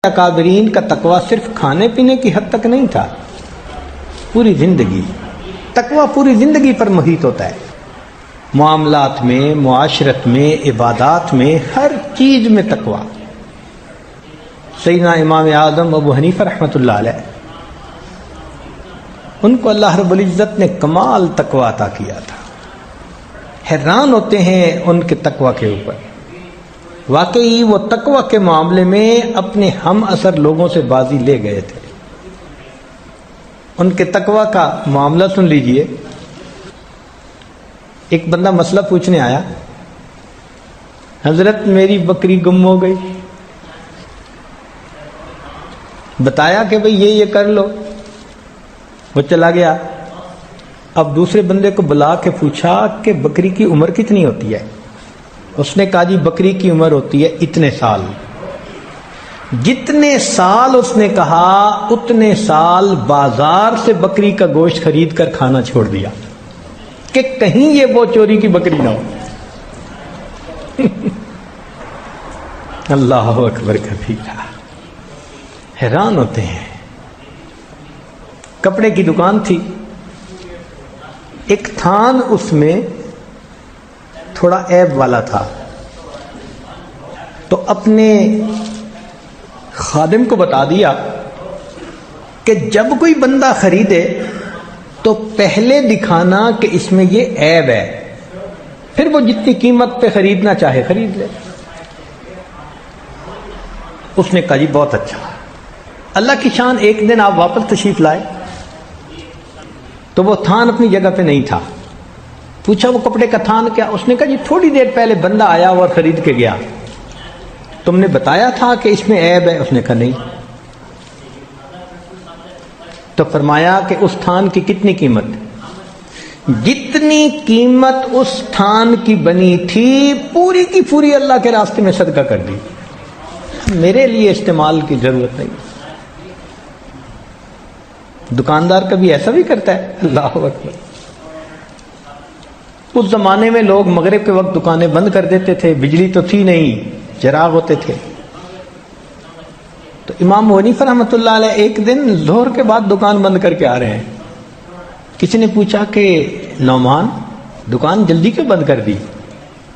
اکابرین کا تقوی صرف کھانے پینے کی حد تک نہیں تھا، پوری زندگی تقوی پوری زندگی پر محیط ہوتا ہے، معاملات میں، معاشرت میں، عبادات میں، ہر چیز میں تقوی۔ سیدنا امام اعظم ابو حنیفہ رحمۃ اللہ علیہ، ان کو اللہ رب العزت نے کمال تقوی عطا کیا تھا، حیران ہوتے ہیں ان کے تقوی کے اوپر۔ واقعی وہ تقوی کے معاملے میں اپنے ہم اثر لوگوں سے بازی لے گئے تھے۔ ان کے تقوی کا معاملہ سن لیجئے۔ ایک بندہ مسئلہ پوچھنے آیا، حضرت میری بکری گم ہو گئی، بتایا کہ بھئی یہ کر لو، وہ چلا گیا۔ اب دوسرے بندے کو بلا کے پوچھا کہ بکری کی عمر کتنی ہوتی ہے؟ اس نے کہا جی بکری کی عمر ہوتی ہے اتنے سال۔ جتنے سال اس نے کہا اتنے سال بازار سے بکری کا گوشت خرید کر کھانا چھوڑ دیا کہ کہیں یہ وہ چوری کی بکری نہ ہو۔ اللہ اکبر کبیرہ، حیران ہوتے ہیں۔ کپڑے کی دکان تھی، ایک تھان اس میں تھوڑا عیب والا تھا، تو اپنے خادم کو بتا دیا کہ جب کوئی بندہ خریدے تو پہلے دکھانا کہ اس میں یہ عیب ہے، پھر وہ جتنی قیمت پہ خریدنا چاہے خرید لے۔ اس نے کہا جی بہت اچھا۔ اللہ کی شان، ایک دن آپ واپس تشریف لائے تو وہ تھان اپنی جگہ پہ نہیں تھا۔ پوچھا وہ کپڑے کا تھان کیا؟ اس نے کہا جی تھوڑی دیر پہلے بندہ آیا اور خرید کے گیا، تم نے بتایا تھا کہ اس میں عیب ہے؟ اس نے کہا نہیں۔ تو فرمایا کہ اس تھان کی کتنی قیمت؟ جتنی قیمت اس تھان کی بنی تھی پوری کی پوری اللہ کے راستے میں صدقہ کر دی، میرے لیے استعمال کی ضرورت نہیں۔ دکاندار کبھی ایسا بھی کرتا ہے؟ اللہ اکبر۔ اس زمانے میں لوگ مغرب کے وقت دکانیں بند کر دیتے تھے، بجلی تو تھی نہیں، چراغ ہوتے تھے۔ تو امام حنیفہ رحمۃ اللہ علیہ ایک دن ظہر کے بعد دکان بند کر کے آ رہے ہیں۔ کسی نے پوچھا کہ نعمان دکان جلدی کیوں بند کر دی؟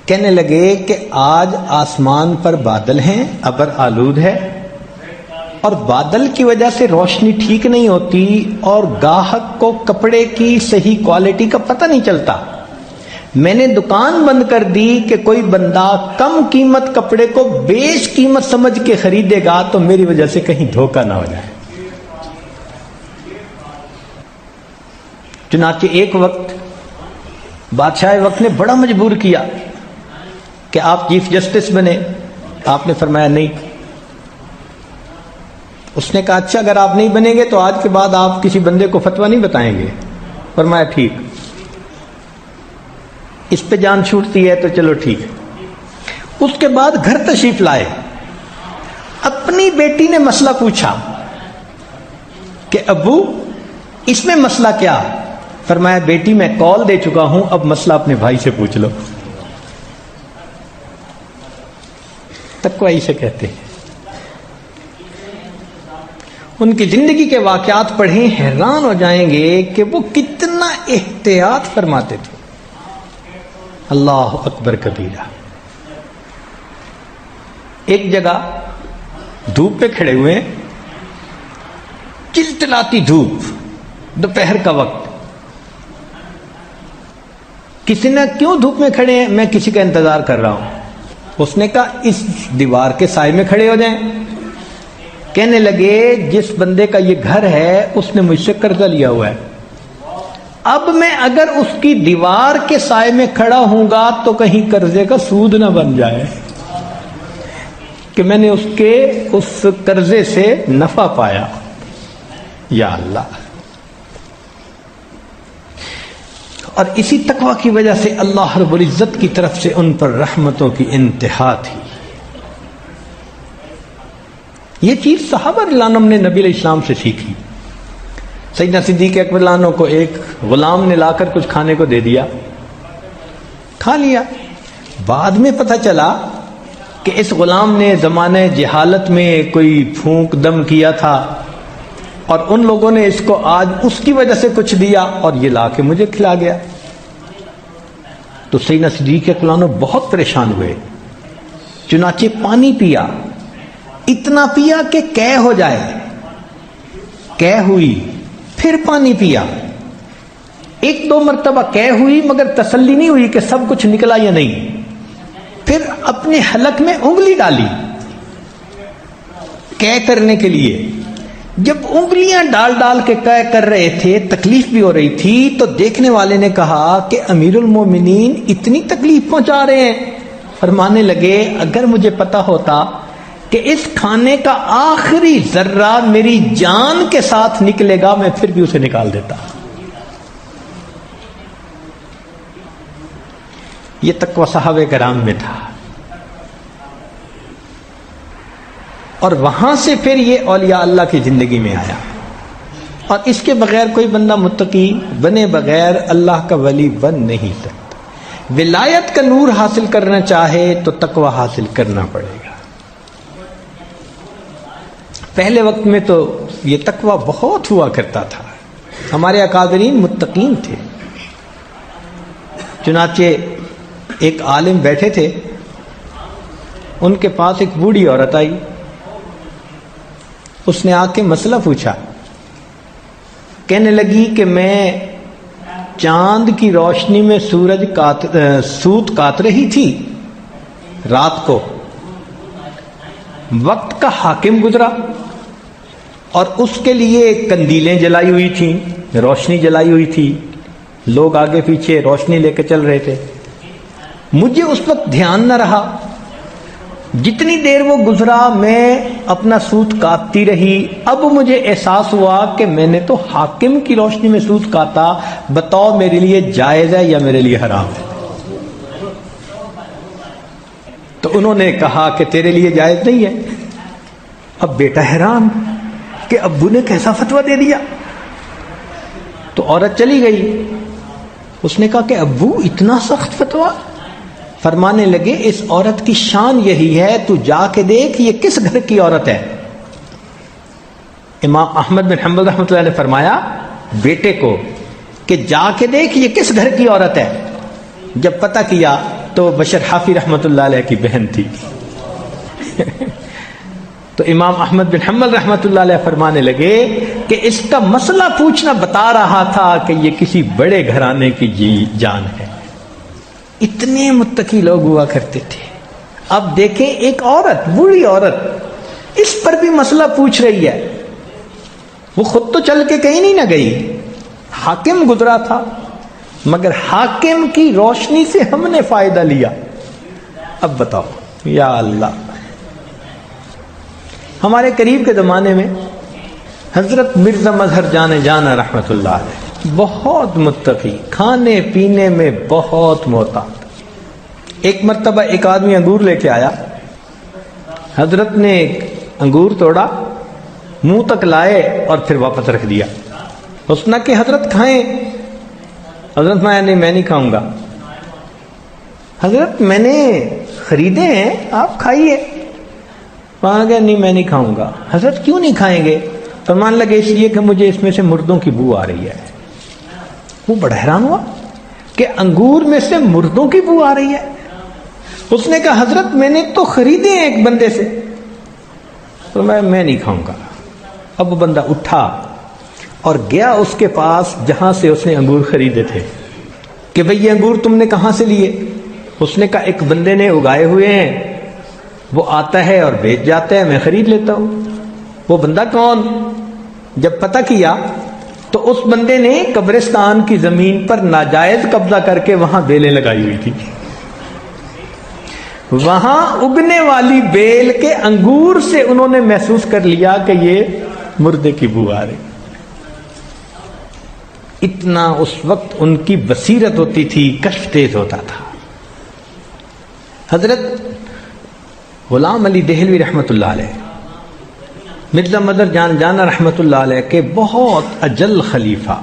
کہنے لگے کہ آج آسمان پر بادل ہیں، ابر آلود ہے، اور بادل کی وجہ سے روشنی ٹھیک نہیں ہوتی اور گاہک کو کپڑے کی صحیح کوالٹی کا پتہ نہیں چلتا۔ میں نے دکان بند کر دی کہ کوئی بندہ کم قیمت کپڑے کو بیش قیمت سمجھ کے خریدے گا تو میری وجہ سے کہیں دھوکہ نہ ہو جائے۔ چنانچہ ایک وقت بادشاہ وقت نے بڑا مجبور کیا کہ آپ چیف جسٹس بنے۔ آپ نے فرمایا نہیں۔ اس نے کہا اچھا اگر آپ نہیں بنیں گے تو آج کے بعد آپ کسی بندے کو فتویٰ نہیں بتائیں گے؟ فرمایا ٹھیک۔ اس پہ جان چھوٹتی ہے تو چلو ٹھیک ہے۔ اس کے بعد گھر تشریف لائے، اپنی بیٹی نے مسئلہ پوچھا کہ ابو اس میں مسئلہ کیا؟ فرمایا بیٹی میں کال دے چکا ہوں، اب مسئلہ اپنے بھائی سے پوچھ لو۔ تقوی اسے کہتے ہیں۔ ان کی زندگی کے واقعات پڑھیں، حیران ہو جائیں گے کہ وہ کتنا احتیاط فرماتے تھے۔ اللہ اکبر کبیرہ۔ ایک جگہ دھوپ پہ کھڑے ہوئے، چلچلاتی دھوپ، دوپہر کا وقت۔ کسی نے کیوں دھوپ میں کھڑے ہیں؟ میں کسی کا انتظار کر رہا ہوں۔ اس نے کہا اس دیوار کے سائے میں کھڑے ہو جائیں۔ کہنے لگے جس بندے کا یہ گھر ہے اس نے مجھ سے قرضہ لیا ہوا ہے، اب میں اگر اس کی دیوار کے سائے میں کھڑا ہوں گا تو کہیں قرضے کا سود نہ بن جائے کہ میں نے اس قرضے سے نفع پایا۔ یا اللہ۔ اور اسی تقوی کی وجہ سے اللہ رب العزت کی طرف سے ان پر رحمتوں کی انتہا تھی۔ یہ چیز صحابہ رضی اللہ عنہم نے نبی علیہ السلام سے سیکھی۔ سیدنا صدیق اکبر رضی اللہ عنہ کو ایک غلام نے لا کر کچھ کھانے کو دے دیا، کھا لیا۔ بعد میں پتہ چلا کہ اس غلام نے زمانہ جہالت میں کوئی پھونک دم کیا تھا اور ان لوگوں نے اس کو آج اس کی وجہ سے کچھ دیا اور یہ لا کے مجھے کھلا گیا. تو سیدنا صدیق اکبر بہت پریشان ہوئے، چنانچہ پانی پیا، اتنا پیا کہ قے ہو جائے، قے ہوئی، پھر پانی پیا، ایک دو مرتبہ قے ہوئی مگر تسلی نہیں ہوئی کہ سب کچھ نکلا یا نہیں. پھر اپنے حلق میں انگلی ڈالی قے کرنے کے لیے. جب انگلیاں ڈال ڈال کے قے کر رہے تھے، تکلیف بھی ہو رہی تھی، تو دیکھنے والے نے کہا کہ امیر المومنین اتنی تکلیف پہنچا رہے ہیں. فرمانے لگے اگر مجھے پتا ہوتا کہ اس کھانے کا آخری ذرہ میری جان کے ساتھ نکلے گا میں پھر بھی اسے نکال دیتا. یہ تقوی صحابہ کرام میں تھا. اور وہاں سے پھر یہ اولیاء اللہ کی زندگی میں آیا. اور اس کے بغیر کوئی بندہ متقی بنے بغیر اللہ کا ولی بن نہیں سکتا. ولایت کا نور حاصل کرنا چاہے تو تقوی حاصل کرنا پڑے گا. پہلے وقت میں تو یہ تقوی بہت ہوا کرتا تھا، ہمارے اکابرین متقین تھے. چنانچہ ایک عالم بیٹھے تھے، ان کے پاس ایک بوڑھی عورت آئی. اس نے آ کے مسئلہ پوچھا، کہنے لگی کہ میں چاند کی روشنی میں سوت کاٹ رہی تھی رات کو، وقت کا حاکم گزرا اور اس کے لیے کندیلیں جلائی ہوئی تھیں، روشنی جلائی ہوئی تھی، لوگ آگے پیچھے روشنی لے کے چل رہے تھے. مجھے اس وقت دھیان نہ رہا، جتنی دیر وہ گزرا میں اپنا سوت کاٹتی رہی. اب مجھے احساس ہوا کہ میں نے تو حاکم کی روشنی میں سوت کاٹا، بتاؤ میرے لیے جائز ہے یا میرے لیے حرام ہے؟ تو انہوں نے کہا کہ تیرے لیے جائز نہیں ہے. اب بیٹا حیران کہ ابو نے کیسا فتویٰ دے دیا. تو عورت چلی گئی. اس نے کہا کہ ابو اتنا سخت فتویٰ؟ فرمانے لگے اس عورت کی شان یہی ہے، تو جا کے دیکھ یہ کس گھر کی عورت ہے. امام احمد بن حنبل رحمۃ اللہ نے فرمایا بیٹے کو کہ جا کے دیکھ یہ کس گھر کی عورت ہے. جب پتہ کیا تو بشر حافی رحمۃ اللہ علیہ کی بہن تھی. تو امام احمد بن حنبل رحمۃ اللہ علیہ فرمانے لگے کہ اس کا مسئلہ پوچھنا بتا رہا تھا کہ یہ کسی بڑے گھرانے کی جان ہے. اتنے متقی لوگ ہوا کرتے تھے. اب دیکھیں ایک عورت، بوڑھی عورت، اس پر بھی مسئلہ پوچھ رہی ہے. وہ خود تو چل کے کہیں نہیں نہ گئی، حاکم گزرا تھا، مگر حاکم کی روشنی سے ہم نے فائدہ لیا. اب بتاؤ یا اللہ. ہمارے قریب کے زمانے میں حضرت مرزا مظہر جانا رحمت اللہ علیہ بہت متقی، کھانے پینے میں بہت محتاط. ایک مرتبہ ایک آدمی انگور لے کے آیا، حضرت نے ایک انگور توڑا، منہ تک لائے اور پھر واپس رکھ دیا. اس نے کہ حضرت کھائیں. حضرت میں نہیں کھاؤں گا. حضرت میں نے خریدے ہیں، آپ کھائیے. وہاں گیا نہیں میں نہیں کھاؤں گا. حضرت کیوں نہیں کھائیں گے؟ فرمان لگے اس لیے کہ مجھے اس میں سے مردوں کی بو آ رہی ہے. وہ بڑا حیران ہوا کہ انگور میں سے مردوں کی بو آ رہی ہے. اس نے کہا حضرت میں نے تو خریدے ہیں ایک بندے سے. تو میں نہیں کھاؤں گا. اب وہ بندہ اٹھا اور گیا اس کے پاس جہاں سے اس نے انگور خریدے تھے کہ بھئی یہ انگور تم نے کہاں سے لیے؟ اس نے کہا ایک بندے نے اگائے ہوئے ہیں، وہ آتا ہے اور بیچ جاتا ہے، میں خرید لیتا ہوں. وہ بندہ کون؟ جب پتہ کیا تو اس بندے نے قبرستان کی زمین پر ناجائز قبضہ کر کے وہاں بیلیں لگائی ہوئی تھی. وہاں اگنے والی بیل کے انگور سے انہوں نے محسوس کر لیا کہ یہ مردے کی بو آ رہی. اتنا اس وقت ان کی بصیرت ہوتی تھی، کشف تیز ہوتا تھا. حضرت غلام علی دہلوی رحمۃ اللہ علیہ، مرزا مظہر جانا رحمۃ اللہ علیہ کے بہت اجل خلیفہ،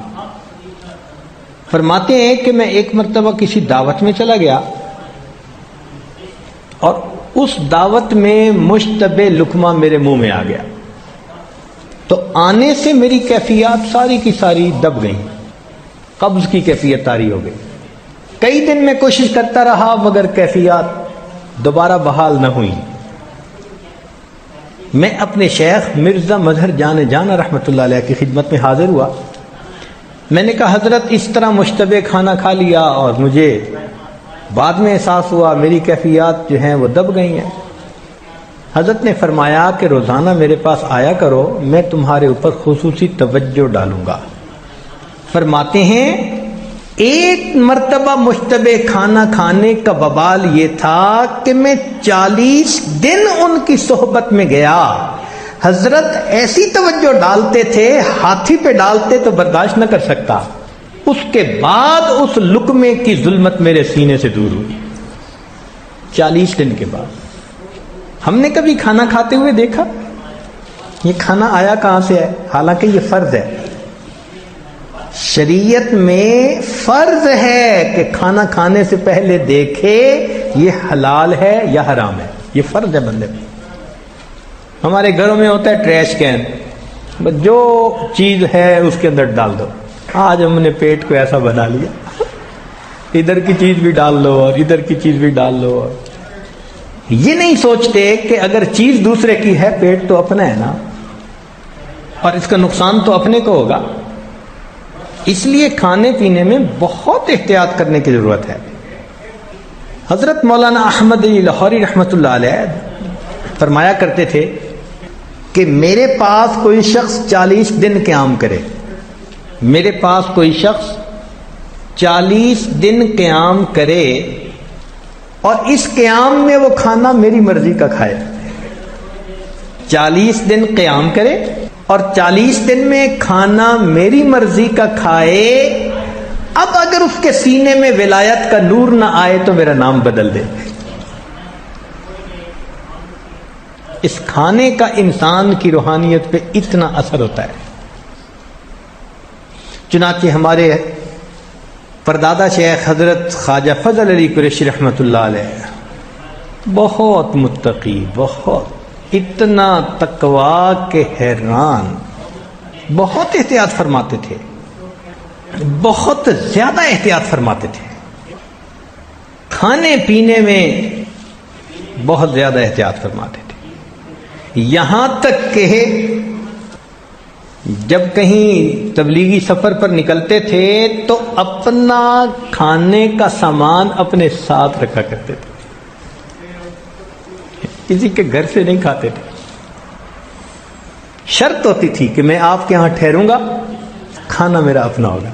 فرماتے ہیں کہ میں ایک مرتبہ کسی دعوت میں چلا گیا اور اس دعوت میں مشتبہ لقمہ میرے منہ میں آ گیا، تو آنے سے میری کیفیات ساری کی ساری دب گئیں، قبض کی کیفیت طاری ہو گئی۔ کئی دن میں کوشش کرتا رہا مگر کیفیات دوبارہ بحال نہ ہوئی۔ میں اپنے شیخ مرزا مظہر جان جانا رحمۃ اللہ علیہ کی خدمت میں حاضر ہوا۔ میں نے کہا حضرت اس طرح مشتبہ کھانا کھا لیا اور مجھے بعد میں احساس ہوا میری کیفیات جو ہیں وہ دب گئی ہیں۔ حضرت نے فرمایا کہ روزانہ میرے پاس آیا کرو، میں تمہارے اوپر خصوصی توجہ ڈالوں گا۔ فرماتے ہیں ایک مرتبہ مشتبہ کھانا کھانے کا وبال یہ تھا کہ میں 40 دن ان کی صحبت میں گیا۔ حضرت ایسی توجہ ڈالتے تھے، ہاتھی پہ ڈالتے تو برداشت نہ کر سکتا۔ اس کے بعد اس لقمے کی ظلمت میرے سینے سے دور ہوئی۔ 40 دن کے بعد ہم نے کبھی کھانا کھاتے ہوئے دیکھا؟ یہ کھانا آیا کہاں سے ہے؟ حالانکہ یہ فرض ہے، شریعت میں فرض ہے کہ کھانا کھانے سے پہلے دیکھے یہ حلال ہے یا حرام ہے، یہ فرض ہے بندے پہ۔ ہمارے گھروں میں ہوتا ہے ٹریش کین، بس جو چیز ہے اس کے اندر ڈال دو۔ آج ہم نے پیٹ کو ایسا بنا لیا، ادھر کی چیز بھی ڈال لو اور ادھر کی چیز بھی ڈال لو، اور یہ نہیں سوچتے کہ اگر چیز دوسرے کی ہے پیٹ تو اپنا ہے نا، اور اس کا نقصان تو اپنے کو ہوگا۔ اس لیے کھانے پینے میں بہت احتیاط کرنے کی ضرورت ہے۔ حضرت مولانا احمد علی لاہوری رحمۃ اللہ علیہ فرمایا کرتے تھے کہ میرے پاس کوئی شخص 40 دن قیام کرے، میرے پاس کوئی شخص 40 دن قیام کرے اور اس قیام میں وہ کھانا میری مرضی کا کھائے۔ 40 دن قیام کرے اور 40 دن میں کھانا میری مرضی کا کھائے، اب اگر اس کے سینے میں ولایت کا نور نہ آئے تو میرا نام بدل دے۔ اس کھانے کا انسان کی روحانیت پہ اتنا اثر ہوتا ہے۔ چنانچہ ہمارے پردادا شیخ حضرت خواجہ فضل علی قریشی رحمۃ اللہ علیہ بہت متقی، بہت اتنا تقویٰ کہ حیران، بہت احتیاط فرماتے تھے، بہت زیادہ احتیاط فرماتے تھے، کھانے پینے میں بہت زیادہ احتیاط فرماتے تھے، یہاں تک کہ جب کہیں تبلیغی سفر پر نکلتے تھے تو اپنا کھانے کا سامان اپنے ساتھ رکھا کرتے تھے، کسی کے گھر سے نہیں کھاتے تھے۔ شرط ہوتی تھی کہ میں آپ کے ہاں ٹھہروں گا، کھانا میرا اپنا ہوگا،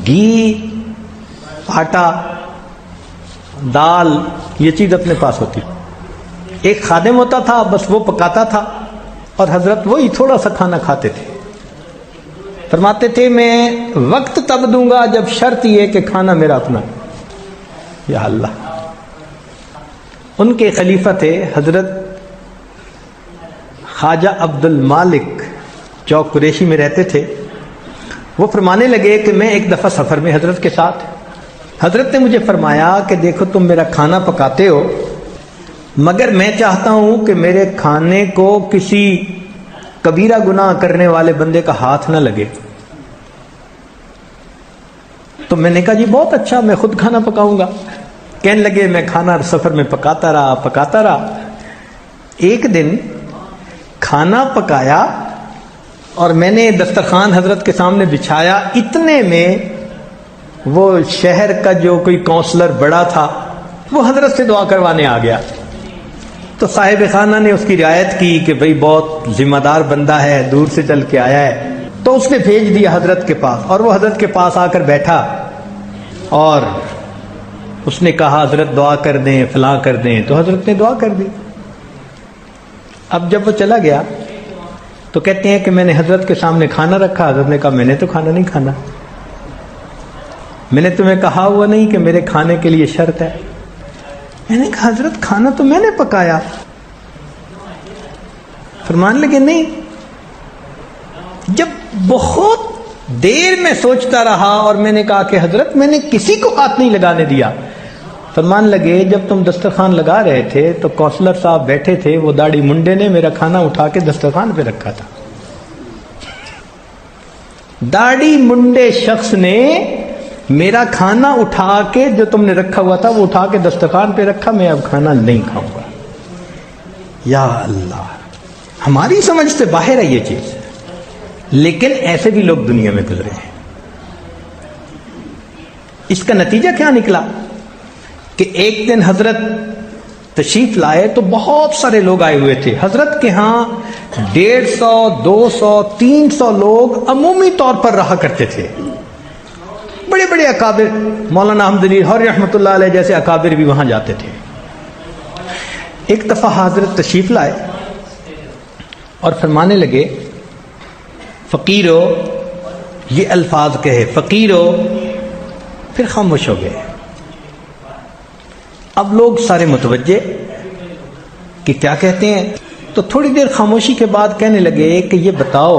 گھی، آٹا، دال، یہ چیز اپنے پاس ہوتی تھی۔ ایک خادم ہوتا تھا، بس وہ پکاتا تھا اور حضرت وہی تھوڑا سا کھانا کھاتے تھے۔ فرماتے تھے میں وقت تب دوں گا جب شرط یہ کہ کھانا میرا اپنا۔ یا اللہ! ان کے خلیفہ تھے حضرت خواجہ عبد المالک، چوک قریشی میں رہتے تھے۔ وہ فرمانے لگے کہ میں ایک دفعہ سفر میں حضرت کے ساتھ، حضرت نے مجھے فرمایا کہ دیکھو تم میرا کھانا پکاتے ہو، مگر میں چاہتا ہوں کہ میرے کھانے کو کسی کبیرہ گناہ کرنے والے بندے کا ہاتھ نہ لگے۔ تو میں نے کہا جی بہت اچھا، میں خود کھانا پکاؤں گا۔ کہنے لگے میں کھانا سفر میں پکاتا رہا۔ ایک دن کھانا پکایا اور میں نے دسترخوان حضرت کے سامنے بچھایا، اتنے میں وہ شہر کا جو کوئی کونسلر بڑا تھا وہ حضرت سے دعا کروانے آ گیا۔ تو صاحب خانہ نے اس کی رعایت کی کہ بھئی بہت ذمہ دار بندہ ہے، دور سے چل کے آیا ہے، تو اس نے بھیج دیا حضرت کے پاس، اور وہ حضرت کے پاس آ کر بیٹھا اور اس نے کہا حضرت دعا کر دیں، فلاں کر دیں، تو حضرت نے دعا کر دی۔ اب جب وہ چلا گیا تو کہتے ہیں کہ میں نے حضرت کے سامنے کھانا رکھا، حضرت نے کہا میں نے تو کھانا نہیں کھانا، میں نے تمہیں کہا ہوا نہیں کہ میرے کھانے کے لیے شرط ہے۔ میں نے کہا حضرت کھانا تو میں نے پکایا۔ فرمان لگے نہیں۔ جب بہت دیر میں سوچتا رہا اور میں نے کہا کہ حضرت میں نے کسی کو ہاتھ نہیں لگانے دیا، فرمان لگے جب تم دسترخوان لگا رہے تھے تو کونسلر صاحب بیٹھے تھے، وہ داڑھی منڈے نے میرا کھانا اٹھا کے دسترخوان پہ رکھا تھا۔ داڑھی منڈے شخص نے میرا کھانا اٹھا کے جو تم نے رکھا ہوا تھا وہ اٹھا کے دسترخوان پہ رکھا، میں اب کھانا نہیں کھاؤں گا۔ یا اللہ، ہماری سمجھ سے باہر ہے یہ چیز، لیکن ایسے بھی لوگ دنیا میں گزرے ہیں۔ اس کا نتیجہ کیا نکلا کہ ایک دن حضرت تشریف لائے تو بہت سارے لوگ آئے ہوئے تھے۔ حضرت کے ہاں 150 200 300 لوگ عمومی طور پر رہا کرتے تھے۔ بڑے بڑے اکابر، مولانا احمد علی ہر رحمۃ اللہ علیہ جیسے اکابر بھی وہاں جاتے تھے۔ ایک دفعہ حضرت تشریف لائے اور فرمانے لگے فقیرو، یہ الفاظ کہے فقیرو، پھر خاموش ہو گئے۔ اب لوگ سارے متوجہ کہ کیا کہتے ہیں، تو تھوڑی دیر خاموشی کے بعد کہنے لگے کہ یہ بتاؤ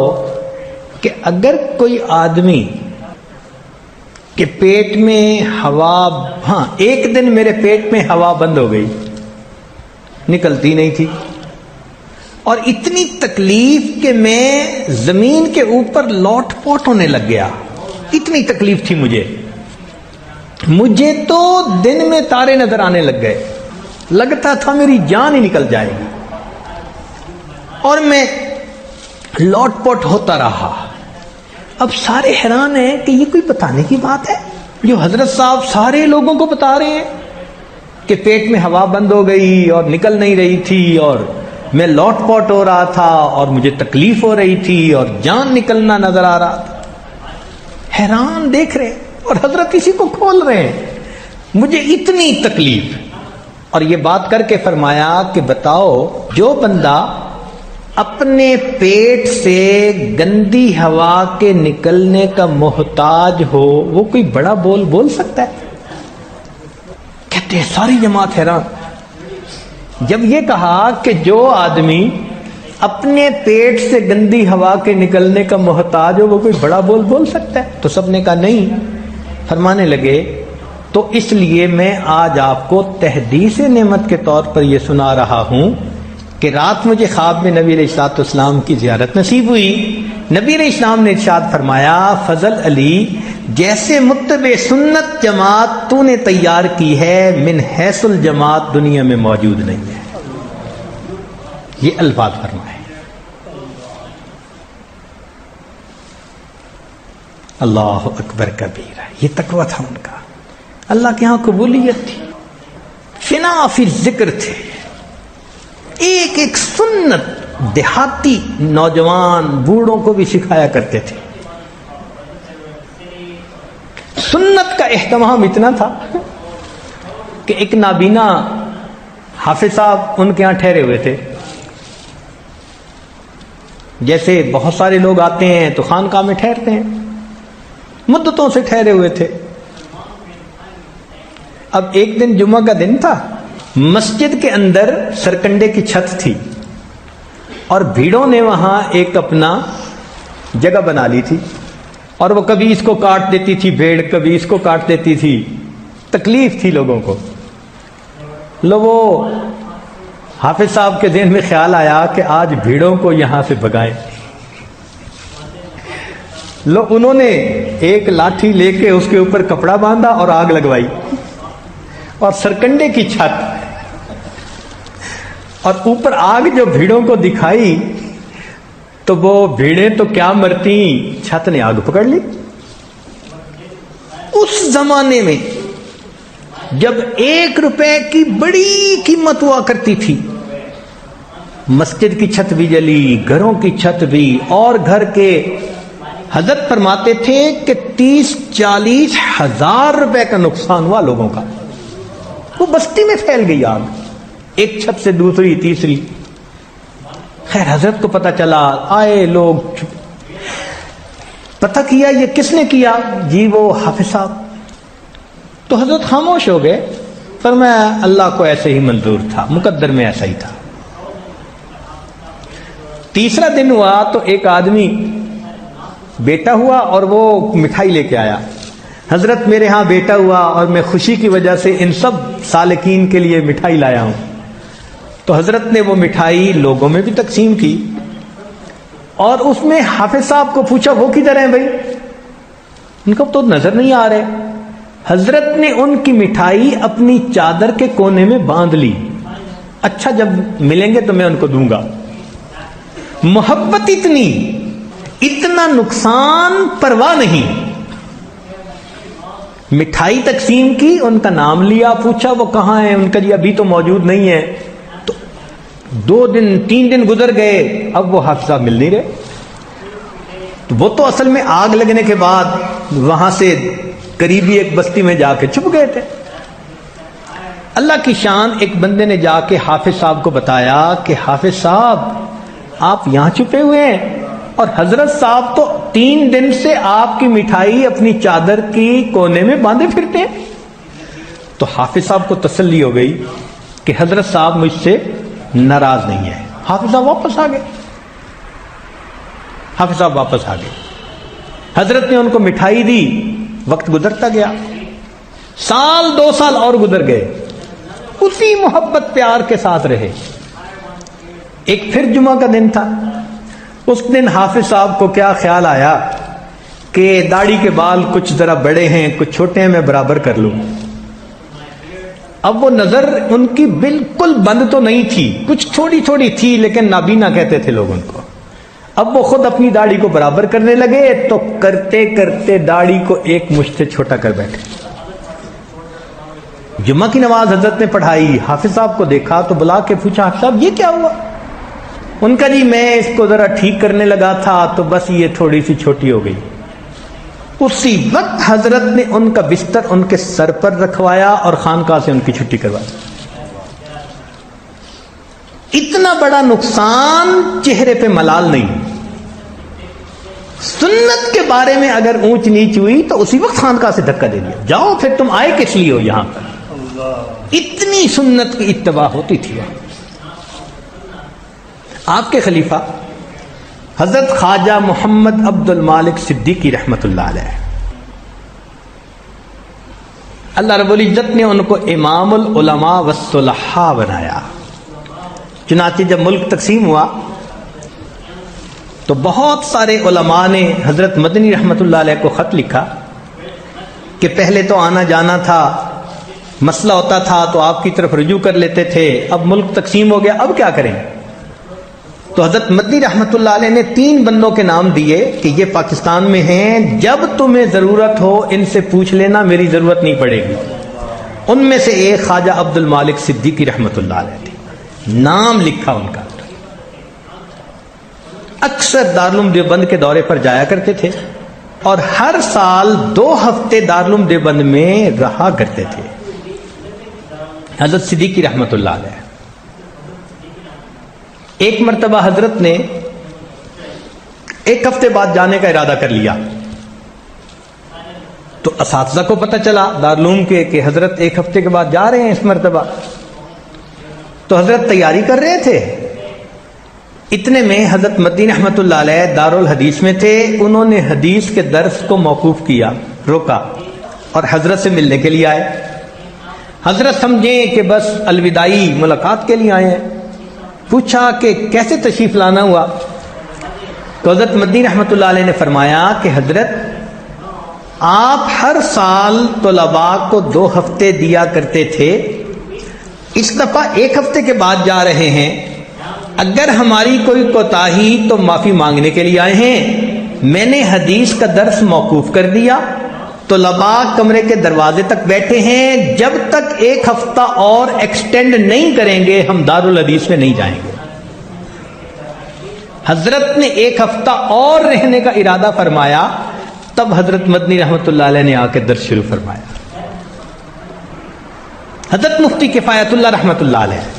کہ اگر کوئی آدمی کہ پیٹ میں ہوا، ہاں ایک دن میرے پیٹ میں ہوا بند ہو گئی، نکلتی نہیں تھی، اور اتنی تکلیف کہ میں زمین کے اوپر لوٹ پوٹ ہونے لگ گیا، اتنی تکلیف تھی مجھے تو دن میں تارے نظر آنے لگ گئے، لگتا تھا میری جان ہی نکل جائے گی، اور میں لوٹ پوٹ ہوتا رہا۔ اب سارے حیران ہیں کہ یہ کوئی بتانے کی بات ہے جو حضرت صاحب سارے لوگوں کو بتا رہے ہیں کہ پیٹ میں ہوا بند ہو گئی اور نکل نہیں رہی تھی، اور میں لوٹ پوٹ ہو رہا تھا، اور مجھے تکلیف ہو رہی تھی، اور جان نکلنا نظر آ رہا تھا۔ حیران دیکھ رہے، اور حضرت کسی کو کھول رہے ہیں مجھے اتنی تکلیف، اور یہ بات کر کے فرمایا کہ بتاؤ جو بندہ اپنے پیٹ سے گندی ہوا کے نکلنے کا محتاج ہو وہ کوئی بڑا بول سکتا ہے؟ کہتے ہیں ساری جماعت حیران۔ جب یہ کہا کہ جو آدمی اپنے پیٹ سے گندی ہوا کے نکلنے کا محتاج ہو وہ کوئی بڑا بول سکتا ہے؟ تو سب نے کہا نہیں۔ فرمانے لگے تو اس لیے میں آج آپ کو تحدیث نعمت کے طور پر یہ سنا رہا ہوں کہ رات مجھے خواب میں نبی علیہ الصلوۃ والسلام کی زیارت نصیب ہوئی۔ نبی علیہ السلام نے ارشاد فرمایا فضل علی، جیسے متبع سنت جماعت تو نے تیار کی ہے، من حیث الجماعت دنیا میں موجود نہیں ہے۔ یہ الفاظ فرمائے۔ اللہ اکبر کبیرہ، یہ تقویٰ تھا ان کا، اللہ کے ہاں قبولیت تھی، فنا فی ذکر تھے، ایک ایک سنت دیہاتی نوجوان بوڑھوں کو بھی سکھایا کرتے تھے۔ سنت کا اہتمام اتنا تھا کہ ایک نابینا حافظ صاحب ان کے ہاں ٹھہرے ہوئے تھے۔ جیسے بہت سارے لوگ آتے ہیں تو خانقاہ میں ٹھہرتے ہیں، مدتوں سے ٹھہرے ہوئے تھے۔ اب ایک دن جمعہ کا دن تھا، مسجد کے اندر سرکنڈے کی چھت تھی، اور بھیڑوں نے وہاں ایک اپنا جگہ بنا لی تھی، اور وہ کبھی اس کو کاٹ دیتی تھی بھیڑ، کبھی اس کو کاٹ دیتی تھی، تکلیف تھی لوگوں کو۔ وہ حافظ صاحب کے ذہن میں خیال آیا کہ آج بھیڑوں کو یہاں سے بھگائیں۔ انہوں نے ایک لاٹھی لے کے اس کے اوپر کپڑا باندھا اور آگ لگوائی، اور سرکنڈے کی چھت، اور اوپر آگ جو بھیڑوں کو دکھائی تو وہ بھیڑیں تو کیا مرتی، چھت نے آگ پکڑ لی۔ اس زمانے میں جب 1 روپے کی بڑی قیمت ہوا کرتی تھی، مسجد کی چھت بھی جلی، گھروں کی چھت بھی، اور گھر کے حضرت فرماتے تھے کہ 30-40 ہزار روپے کا نقصان ہوا لوگوں کا۔ وہ بستی میں پھیل گئی آگ، ایک چھت سے دوسری تیسری۔ خیر حضرت کو پتہ چلا، آئے لوگ، پتہ کیا یہ کس نے کیا، جی وہ حافظ صاحب۔ تو حضرت خاموش ہو گئے، فرمایا اللہ کو ایسے ہی منظور تھا، مقدر میں ایسا ہی تھا۔ تیسرا دن ہوا تو ایک آدمی بیٹا ہوا اور وہ مٹھائی لے کے آیا، حضرت میرے ہاں بیٹا ہوا اور میں خوشی کی وجہ سے ان سب سالکین کے لیے مٹھائی لایا ہوں. تو حضرت نے وہ مٹھائی لوگوں میں بھی تقسیم کی اور اس میں حافظ صاحب کو پوچھا وہ کدھر ہیں بھائی؟ ان کو تو نظر نہیں آ رہے. حضرت نے ان کی مٹھائی اپنی چادر کے کونے میں باندھ لی. اچھا جب ملیں گے تو میں ان کو دوں گا. محبت اتنی، اتنا نقصان پرواہ نہیں. مٹھائی تقسیم کی، ان کا نام لیا، پوچھا وہ کہاں ہیں؟ ان کا جی ابھی تو موجود نہیں ہے. تو 2 دن 3 دن گزر گئے، اب وہ حافظ صاحب مل نہیں رہے. تو وہ تو اصل میں آگ لگنے کے بعد وہاں سے قریبی ایک بستی میں جا کے چھپ گئے تھے. اللہ کی شان، ایک بندے نے جا کے حافظ صاحب کو بتایا کہ حافظ صاحب آپ یہاں چھپے ہوئے ہیں اور حضرت صاحب تو 3 دن سے آپ کی مٹھائی اپنی چادر کی کونے میں باندھے پھرتے ہیں. تو حافظ صاحب کو تسلی ہو گئی کہ حضرت صاحب مجھ سے ناراض نہیں ہے. حافظ صاحب واپس آ گئے. حافظ صاحب واپس آ گئے. حضرت نے ان کو مٹھائی دی. وقت گزرتا گیا، 1 سال 2 سال اور گزر گئے، اسی محبت پیار کے ساتھ رہے. ایک پھر جمعہ کا دن تھا. اس دن حافظ صاحب کو کیا خیال آیا کہ داڑھی کے بال کچھ ذرا بڑے ہیں، کچھ چھوٹے ہیں، میں برابر کر لوں. اب وہ نظر ان کی بالکل بند تو نہیں تھی، کچھ تھوڑی تھوڑی تھی، لیکن نابینا کہتے تھے لوگ ان کو. اب وہ خود اپنی داڑھی کو برابر کرنے لگے تو کرتے کرتے داڑھی کو ایک مشت سے چھوٹا کر بیٹھے. جمعہ کی نماز حضرت نے پڑھائی. حافظ صاحب کو دیکھا تو بلا کے پوچھا حافظ صاحب یہ کیا ہوا؟ ان کا جی میں اس کو ذرا ٹھیک کرنے لگا تھا تو بس یہ تھوڑی سی چھوٹی ہو گئی. اسی وقت حضرت نے ان کا بستر ان کے سر پر رکھوایا اور خانقاہ سے ان کی چھٹی کروائی. اتنا بڑا نقصان چہرے پہ ملال نہیں. سنت کے بارے میں اگر اونچ نیچ ہوئی تو اسی وقت خانقاہ سے دھکا دے دیا، جاؤ پھر تم آئے کس لیے ہو یہاں پر. اتنی سنت کی اتباع ہوتی تھی. آپ کے خلیفہ حضرت خواجہ محمد عبد المالک صدیقی رحمت اللہ علیہ، اللہ رب العزت نے ان کو امام العلماء والصلحاء بنایا. چنانچہ جب ملک تقسیم ہوا تو بہت سارے علماء نے حضرت مدنی رحمت اللہ علیہ کو خط لکھا کہ پہلے تو آنا جانا تھا، مسئلہ ہوتا تھا تو آپ کی طرف رجوع کر لیتے تھے، اب ملک تقسیم ہو گیا، اب کیا کریں؟ تو حضرت مدنی رحمت اللہ علیہ نے 3 بندوں کے نام دیے کہ یہ پاکستان میں ہیں، جب تمہیں ضرورت ہو ان سے پوچھ لینا، میری ضرورت نہیں پڑے گی. ان میں سے ایک خواجہ عبد المالک صدیقی رحمت اللہ علیہ تھے. نام لکھا ان کا. اکثر دارالعلوم دیوبند کے دورے پر جایا کرتے تھے اور ہر سال 2 ہفتے دارالعلوم دیوبند میں رہا کرتے تھے. حضرت صدیقی رحمت اللہ علیہ. ایک مرتبہ حضرت نے 1 ہفتے بعد جانے کا ارادہ کر لیا. تو اساتذہ کو پتہ چلا دارالعلوم کے کہ حضرت 1 ہفتے کے بعد جا رہے ہیں اس مرتبہ. تو حضرت تیاری کر رہے تھے. اتنے میں حضرت مدنی رحمت اللہ علیہ دارالحدیث میں تھے. انہوں نے حدیث کے درس کو موقوف کیا، روکا اور حضرت سے ملنے کے لیے آئے. حضرت سمجھیں کہ بس الوداعی ملاقات کے لیے آئے ہیں. پوچھا کہ کیسے تشریف لانا ہوا؟ تو حضرت مدنی رحمت اللہ علیہ نے فرمایا کہ حضرت آپ ہر سال طلباء کو 2 ہفتے دیا کرتے تھے، اس دفعہ 1 ہفتے کے بعد جا رہے ہیں. اگر ہماری کوئی کوتاہی تو معافی مانگنے کے لیے آئے ہیں. میں نے حدیث کا درس موقوف کر دیا. طلباء کمرے کے دروازے تک بیٹھے ہیں، جب تک 1 ہفتہ اور ایکسٹینڈ نہیں کریں گے ہم دارالحدیث میں نہیں جائیں گے. حضرت نے 1 ہفتہ اور رہنے کا ارادہ فرمایا. تب حضرت مدنی رحمت اللہ علیہ نے آ کے درس شروع فرمایا. حضرت مفتی کفایت اللہ رحمت اللہ علیہ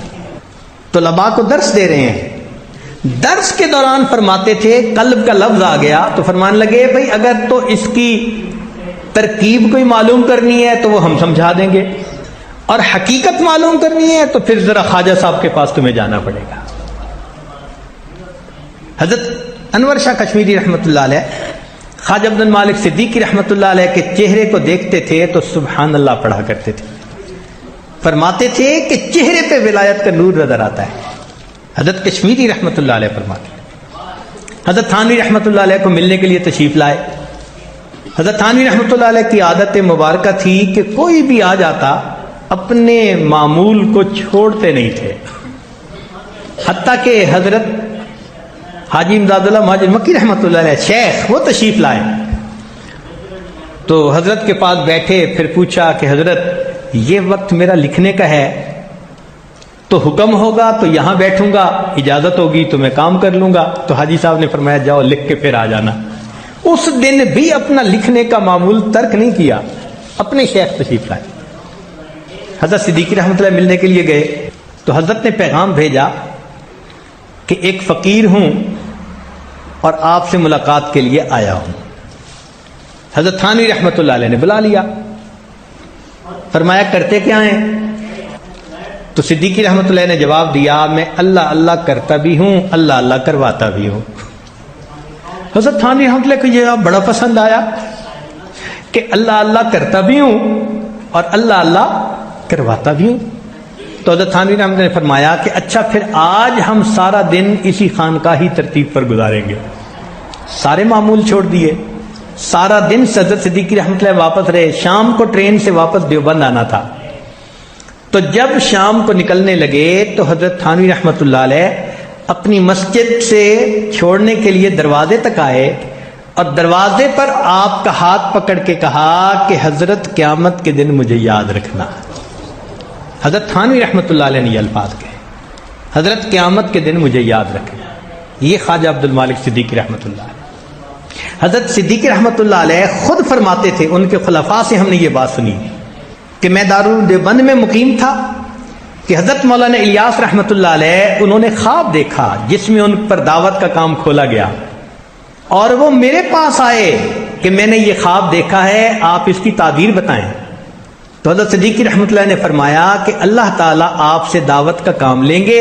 طلباء کو درس دے رہے ہیں. درس کے دوران فرماتے تھے، قلب کا لفظ آ گیا تو فرمانے لگے بھائی اگر تو اس کی ترکیب کوئی معلوم کرنی ہے تو وہ ہم سمجھا دیں گے، اور حقیقت معلوم کرنی ہے تو پھر ذرا خواجہ صاحب کے پاس تمہیں جانا پڑے گا. حضرت انور شاہ کشمیری رحمت اللہ علیہ خواجہ عبد المالک صدیقی رحمت اللہ علیہ کے چہرے کو دیکھتے تھے تو سبحان اللہ پڑھا کرتے تھے. فرماتے تھے کہ چہرے پہ ولایت کا نور نظر آتا ہے. حضرت کشمیری رحمۃ اللہ علیہ فرماتے ہیں. حضرت تھانوی رحمۃ اللہ علیہ کو ملنے کے لیے تشریف لائے. حضرت تھانوی رحمۃ اللہ علیہ کی عادت مبارکہ تھی کہ کوئی بھی آ جاتا اپنے معمول کو چھوڑتے نہیں تھے، حتیٰ کہ حضرت حاجی امداد اللہ مہاجر مکی رحمۃ اللہ علیہ شیخ وہ تشریف لائے تو حضرت کے پاس بیٹھے، پھر پوچھا کہ حضرت یہ وقت میرا لکھنے کا ہے تو حکم ہوگا تو یہاں بیٹھوں گا، اجازت ہوگی تو میں کام کر لوں گا. تو حاجی صاحب نے فرمایا جاؤ لکھ کے پھر آ جانا. اس دن بھی اپنا لکھنے کا معمول ترک نہیں کیا، اپنے شیخ تشریف لائے. حضرت صدیقی رحمۃ اللہ ملنے کے لیے گئے تو حضرت نے پیغام بھیجا کہ ایک فقیر ہوں اور آپ سے ملاقات کے لیے آیا ہوں. حضرت تھانوی رحمۃ اللہ علیہ نے بلا لیا، فرمایا کرتے کیا ہیں؟ تو صدیقی رحمۃ اللہ نے جواب دیا میں اللہ اللہ کرتا بھی ہوں، اللہ اللہ کرواتا بھی ہوں. حضرت تھانوی رحمۃ اللہ کو یہ بڑا پسند آیا کہ اللہ اللہ کرتا بھی ہوں اور اللہ اللہ کرواتا بھی ہوں. تو حضرت تھانوی رحمۃ اللہ نے فرمایا کہ اچھا پھر آج ہم سارا دن اسی خانقاہی ترتیب پر گزاریں گے. سارے معمول چھوڑ دیے، سارا دن حضرت صدیقی رحمۃ اللہ واپس رہے. شام کو ٹرین سے واپس دیوبند آنا تھا. تو جب شام کو نکلنے لگے تو حضرت تھانوی رحمۃ اللہ علیہ اپنی مسجد سے چھوڑنے کے لیے دروازے تک آئے اور دروازے پر آپ کا ہاتھ پکڑ کے کہا کہ حضرت قیامت کے دن مجھے یاد رکھنا. حضرت تھانوی رحمۃ اللہ علیہ نے یہ الفاظ کہے، حضرت قیامت کے دن مجھے یاد رکھنا. یہ خواجہ عبد المالک صدیقی رحمۃ اللہ علیہ. حضرت صدیقی رحمۃ اللہ علیہ خود فرماتے تھے، ان کے خلفاء سے ہم نے یہ بات سنی کہ میں دارالدیوبند میں مقیم تھا کہ حضرت مولانا الیاس رحمۃ اللہ علیہ انہوں نے خواب دیکھا جس میں ان پر دعوت کا کام کھولا گیا اور وہ میرے پاس آئے کہ میں نے یہ خواب دیکھا ہے، آپ اس کی تعبیر بتائیں. تو حضرت صدیقی رحمۃ اللہ نے فرمایا کہ اللہ تعالیٰ آپ سے دعوت کا کام لیں گے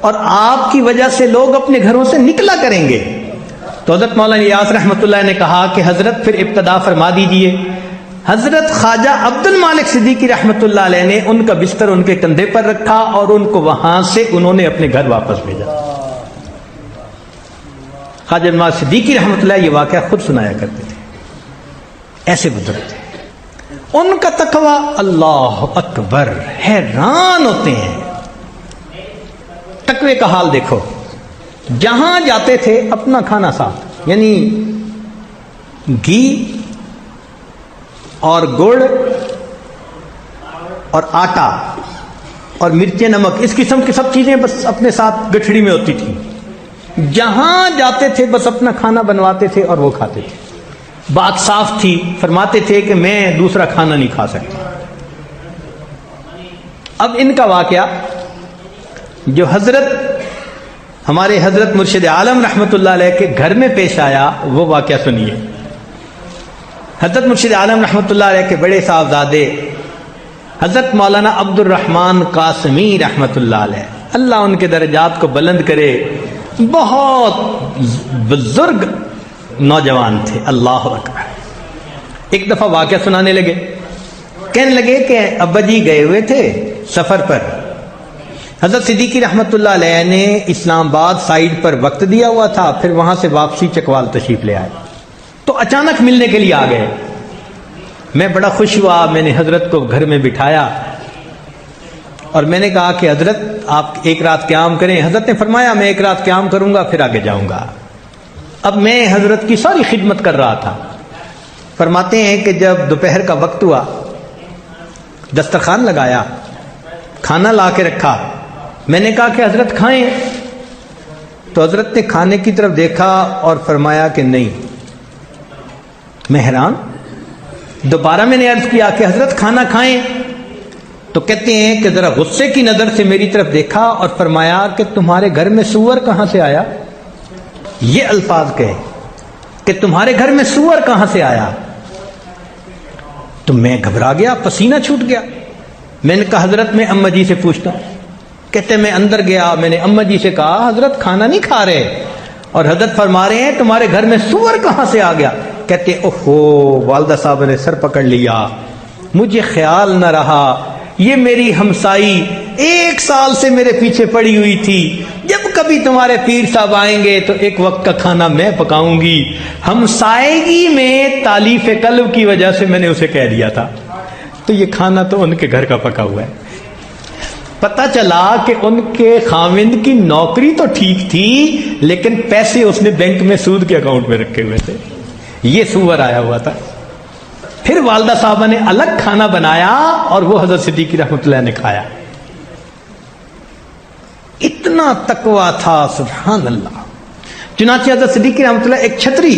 اور آپ کی وجہ سے لوگ اپنے گھروں سے نکلا کریں گے. تو حضرت مولانا الیاس رحمۃ اللہ نے کہا کہ حضرت پھر ابتدا فرما دیجئے. حضرت خواجہ عبد المالک صدیقی رحمۃ اللہ علیہ نے ان کا بستر ان کے کندھے پر رکھا اور ان کو وہاں سے انہوں نے اپنے گھر واپس بھیجا. خواجہ عبد المالک صدیقی رحمۃ اللہ یہ واقعہ خود سنایا کرتے تھے. ایسے بزرگ تھے، ان کا تقویٰ اللہ اکبر، حیران ہوتے ہیں. تقوی کا حال دیکھو، جہاں جاتے تھے اپنا کھانا ساتھ، یعنی گھی اور گڑ اور آٹا اور مرچیں نمک اس قسم کی سب چیزیں بس اپنے ساتھ گٹھڑی میں ہوتی تھی. جہاں جاتے تھے بس اپنا کھانا بنواتے تھے اور وہ کھاتے تھے. بات صاف تھی، فرماتے تھے کہ میں دوسرا کھانا نہیں کھا سکتا. اب ان کا واقعہ جو ہمارے حضرت مرشد عالم رحمۃ اللہ علیہ کے گھر میں پیش آیا وہ واقعہ سنیے. حضرت مرشد عالم رحمۃ اللہ علیہ کے بڑے صاحبزادے حضرت مولانا عبد الرحمن قاسمی رحمۃ اللہ علیہ، اللہ ان کے درجات کو بلند کرے، بہت بزرگ نوجوان تھے. اللہ اکبر. ایک دفعہ واقعہ سنانے لگے، کہنے لگے کہ ابا جی گئے ہوئے تھے سفر پر. حضرت صدیقی رحمۃ اللہ علیہ نے اسلام آباد سائیڈ پر وقت دیا ہوا تھا، پھر وہاں سے واپسی چکوال تشریف لے آئے تو اچانک ملنے کے لیے آ گئے. میں بڑا خوش ہوا، میں نے حضرت کو گھر میں بٹھایا اور میں نے کہا کہ حضرت آپ ایک رات قیام کریں. حضرت نے فرمایا میں ایک رات قیام کروں گا پھر آگے جاؤں گا. اب میں حضرت کی ساری خدمت کر رہا تھا. فرماتے ہیں کہ جب دوپہر کا وقت ہوا، دسترخوان لگایا، کھانا لا کے رکھا، میں نے کہا کہ حضرت کھائیں. تو حضرت نے کھانے کی طرف دیکھا اور فرمایا کہ نہیں. میں حیران. دوبارہ میں نے عرض کیا کہ حضرت کھانا کھائیں. تو کہتے ہیں کہ ذرا غصے کی نظر سے میری طرف دیکھا اور فرمایا کہ تمہارے گھر میں سور کہاں سے آیا. یہ الفاظ کہے کہ تمہارے گھر میں سور کہاں سے آیا. تو میں گھبرا گیا، پسینہ چھوٹ گیا. میں نے کہا حضرت میں اماں جی سے پوچھتا ہوں. کہتے میں اندر گیا، میں نے اماں جی سے کہا حضرت کھانا نہیں کھا رہے اور حضرت فرما رہے ہیں تمہارے گھر میں سور کہاں سے آ گیا. کہتے اوہو، والدہ صاحب نے سر پکڑ لیا، مجھے خیال نہ رہا یہ میری ہمسائی 1 سال سے میرے پیچھے پڑی ہوئی تھی، جب کبھی تمہارے پیر صاحب آئیں گے تو 1 وقت کا کھانا میں پکاؤں گی۔ ہمسائیگی میں تالیف قلب کی وجہ سے میں نے اسے کہہ دیا تھا، تو یہ کھانا تو ان کے گھر کا پکا ہوا ہے۔ پتہ چلا کہ ان کے خاوند کی نوکری تو ٹھیک تھی، لیکن پیسے اس نے بینک میں سود کے اکاؤنٹ میں رکھے ہوئے تھے، یہ سور آیا ہوا تھا۔ پھر والدہ صاحبہ نے الگ کھانا بنایا اور وہ حضرت صدیقی رحمۃ اللہ نے کھایا۔ اتنا تقویٰ تھا، سبحان اللہ۔ چنانچہ حضرت صدیقی رحمۃ اللہ ایک چھتری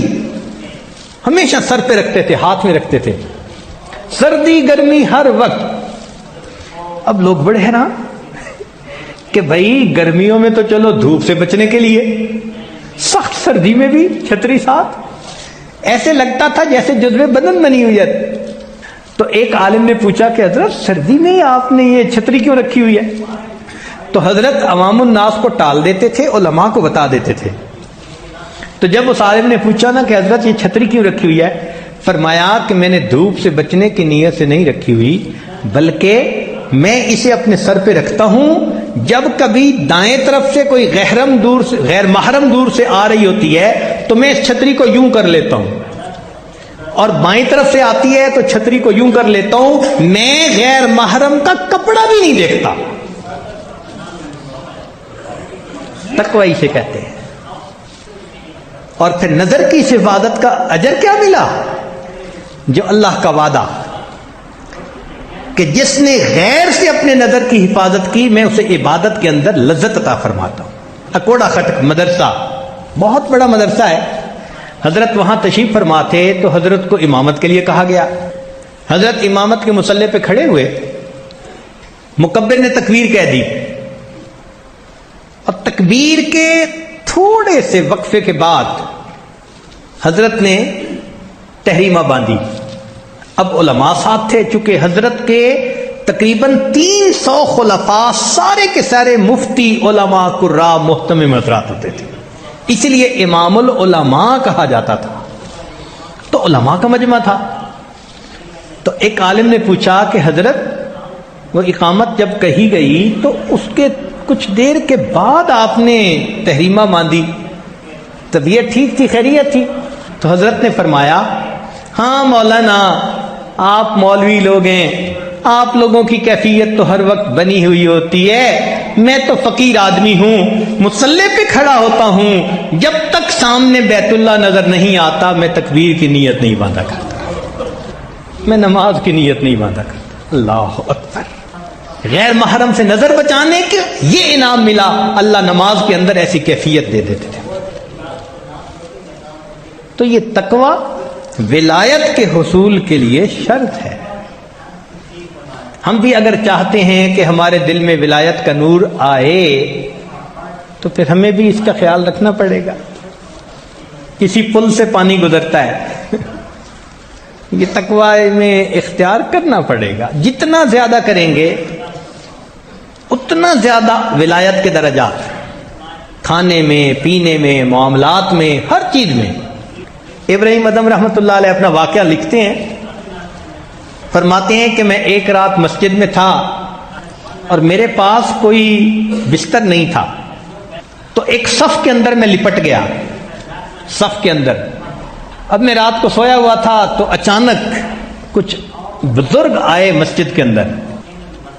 ہمیشہ سر پہ رکھتے تھے، ہاتھ میں رکھتے تھے، سردی گرمی ہر وقت۔ اب لوگ بڑے حیران کہ بھائی گرمیوں میں تو چلو دھوپ سے بچنے کے لیے، سخت سردی میں بھی چھتری ساتھ، ایسے لگتا تھا جیسے جزو بدن بنی ہوئی ہے۔ تو ایک عالم نے پوچھا کہ حضرت سردی میں آپ نے یہ چھتری کیوں رکھی ہوئی ہے؟ تو حضرت عوام الناس کو ٹال دیتے تھے، علماء کو بتا دیتے تھے۔ تو جب اس عالم نے پوچھا نا کہ حضرت یہ چھتری کیوں رکھی ہوئی ہے، فرمایا کہ میں نے دھوپ سے بچنے کی نیت سے نہیں رکھی ہوئی، بلکہ میں اسے اپنے سر پہ رکھتا ہوں، جب کبھی دائیں طرف سے کوئی غیر محرم دور سے آ رہی ہوتی ہے تو میں اس چھتری کو یوں کر لیتا ہوں، اور بائیں طرف سے آتی ہے تو چھتری کو یوں کر لیتا ہوں، میں غیر محرم کا کپڑا بھی نہیں دیکھتا۔ تقوی اسے کہتے ہیں۔ اور پھر نظر کی اس عبادت کا اجر کیا ملا؟ جو اللہ کا وعدہ کہ جس نے غیر سے اپنے نظر کی حفاظت کی، میں اسے عبادت کے اندر لذت عطا فرماتا ہوں۔ اکوڑا خٹک مدرسہ بہت بڑا مدرسہ ہے، حضرت وہاں تشریف فرما تھے تو حضرت کو امامت کے لیے کہا گیا۔ حضرت امامت کے مصلی پہ کھڑے ہوئے، مکبر نے تکبیر کہہ دی، اور تکبیر کے تھوڑے سے وقفے کے بعد حضرت نے تحریمہ باندھی۔ اب علماء ساتھ تھے، چونکہ حضرت کے تقریباً 300 خلفاء سارے کے سارے مفتی، علماء، قراء، محتمم حضرات ہوتے تھے، اس لیے امام العلماء کہا جاتا تھا۔ تو علماء کا مجمع تھا۔ تو ایک عالم نے پوچھا کہ حضرت وہ اقامت جب کہی گئی تو اس کے کچھ دیر کے بعد آپ نے تحریمہ باندھی، طبیعت ٹھیک تھی، خیریت تھی؟ تو حضرت نے فرمایا، ہاں مولانا، آپ مولوی لوگ ہیں، آپ لوگوں کی کیفیت تو ہر وقت بنی ہوئی ہوتی ہے، میں تو فقیر آدمی ہوں، مصلی پہ کھڑا ہوتا ہوں، جب تک سامنے بیت اللہ نظر نہیں آتا میں تکبیر کی نیت نہیں باندھا کرتا، میں نماز کی نیت نہیں باندھا کرتا۔ اللہ اکبر۔ غیر محرم سے نظر بچانے کے یہ انعام ملا، اللہ نماز کے اندر ایسی کیفیت دے دیتے تھے۔ تو یہ تقوی ولایت کے حصول کے لیے شرط ہے۔ ہم بھی اگر چاہتے ہیں کہ ہمارے دل میں ولایت کا نور آئے تو پھر ہمیں بھی اس کا خیال رکھنا پڑے گا۔ کسی پل سے پانی گزرتا ہے، یہ تقوی میں اختیار کرنا پڑے گا۔ جتنا زیادہ کریں گے اتنا زیادہ ولایت کے درجات، کھانے میں، پینے میں، معاملات میں، ہر چیز میں۔ ابراہیم ادم رحمۃ اللہ علیہ اپنا واقعہ لکھتے ہیں، فرماتے ہیں کہ میں ایک رات مسجد میں تھا اور میرے پاس کوئی بستر نہیں تھا، تو ایک صف کے اندر میں لپٹ گیا، صف کے اندر۔ اب میں رات کو سویا ہوا تھا تو اچانک کچھ بزرگ آئے مسجد کے اندر،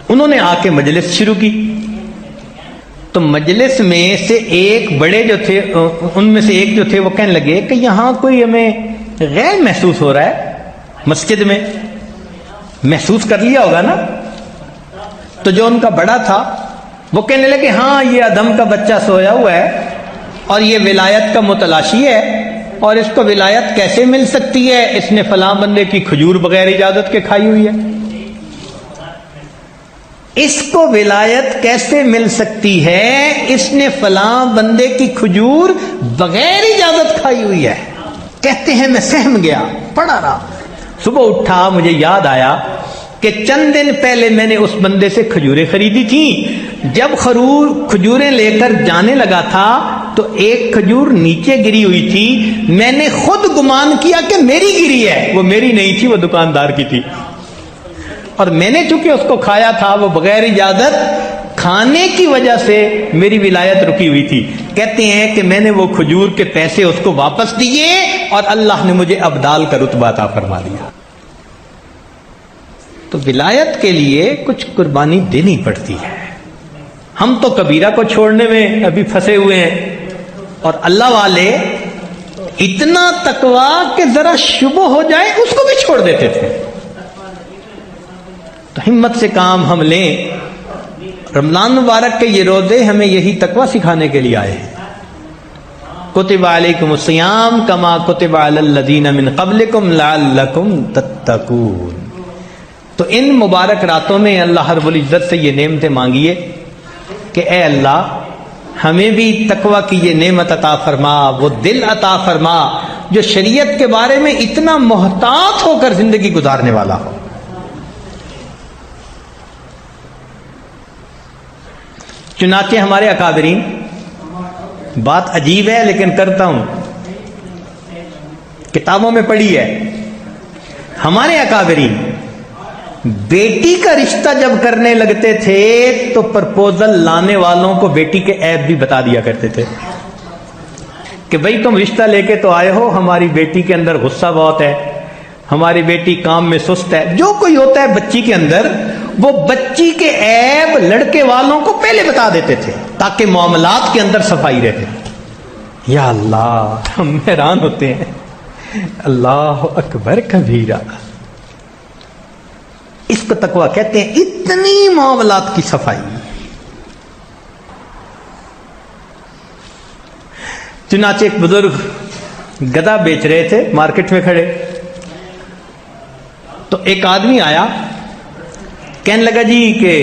انہوں نے آ کے مجلس شروع کی۔ تو مجلس میں سے ایک بڑے جو تھے، ان میں سے ایک جو تھے، وہ کہنے لگے کہ یہاں کوئی ہمیں غیر محسوس ہو رہا ہے، مسجد میں محسوس کر لیا ہوگا نا۔ تو جو ان کا بڑا تھا وہ کہنے لگے ہاں یہ ادم کا بچہ سویا ہوا ہے اور یہ ولایت کا متلاشی ہے، اور اس کو ولایت کیسے مل سکتی ہے؟ اس نے فلاں بندے کی کھجور بغیر اجازت کے کھائی ہوئی ہے۔ اس کو ولایت کیسے مل سکتی ہے؟ اس نے فلاں بندے کی کھجور بغیر اجازت کھائی ہوئی ہے۔ کہتے ہیں میں سہم گیا، پڑا رہا، صبح اٹھا مجھے یاد آیا کہ چند دن پہلے میں نے اس بندے سے کھجوریں خریدی تھیں، جب کھجوریں لے کر جانے لگا تھا تو ایک کھجور نیچے گری ہوئی تھی، میں نے خود گمان کیا کہ میری گری ہے، وہ میری نہیں تھی، وہ دکاندار کی تھی۔ اور میں نے چونکہ اس کو کھایا تھا وہ بغیر اجازت، کھانے کی وجہ سے میری ولایت رکی ہوئی تھی۔ کہتے ہیں کہ میں نے وہ کھجور کے پیسے اس کو واپس دیے اور اللہ نے مجھے ابدال کا رتبہ عطا فرما دیا۔ تو ولایت کے لیے کچھ قربانی دینی پڑتی ہے۔ ہم تو کبیرہ کو چھوڑنے میں ابھی پھنسے ہوئے ہیں، اور اللہ والے اتنا تقویٰ کہ ذرا شبہ ہو جائے اس کو بھی چھوڑ دیتے تھے۔ تو ہمت سے کام ہم لیں۔ رمضان مبارک کے یہ روزے ہمیں یہی تقویٰ سکھانے کے لیے آئے ہیں۔ کتب علیکم الصیام کما کتب علی الذین من قبلکم لعلکم تتقون۔ تو ان مبارک راتوں میں اللہ رب العزت سے یہ نعمتیں مانگیے کہ اے اللہ ہمیں بھی تقویٰ کی یہ نعمت عطا فرما، وہ دل عطا فرما جو شریعت کے بارے میں اتنا محتاط ہو کر زندگی گزارنے والا ہو۔ چنانچہ ہمارے اکابرین، بات عجیب ہے لیکن کرتا ہوں، کتابوں میں پڑھی ہے، ہمارے اکابرین بیٹی کا رشتہ جب کرنے لگتے تھے تو پرپوزل لانے والوں کو بیٹی کے عیب بھی بتا دیا کرتے تھے کہ بھئی تم رشتہ لے کے تو آئے ہو، ہماری بیٹی کے اندر غصہ بہت ہے، ہماری بیٹی کام میں سست ہے، جو کوئی ہوتا ہے بچی کے اندر، وہ بچی کے عیب لڑکے والوں کو پہلے بتا دیتے تھے تاکہ معاملات کے اندر صفائی رہے۔ یا اللہ، ہم حیران ہوتے ہیں، اللہ اکبر کبیرہ، اس کو تقویٰ کہتے ہیں، اتنی معاملات کی صفائی۔ چنانچہ ایک بزرگ گدھا بیچ رہے تھے مارکیٹ میں کھڑے، تو ایک آدمی آیا، کہنے لگا جی کہ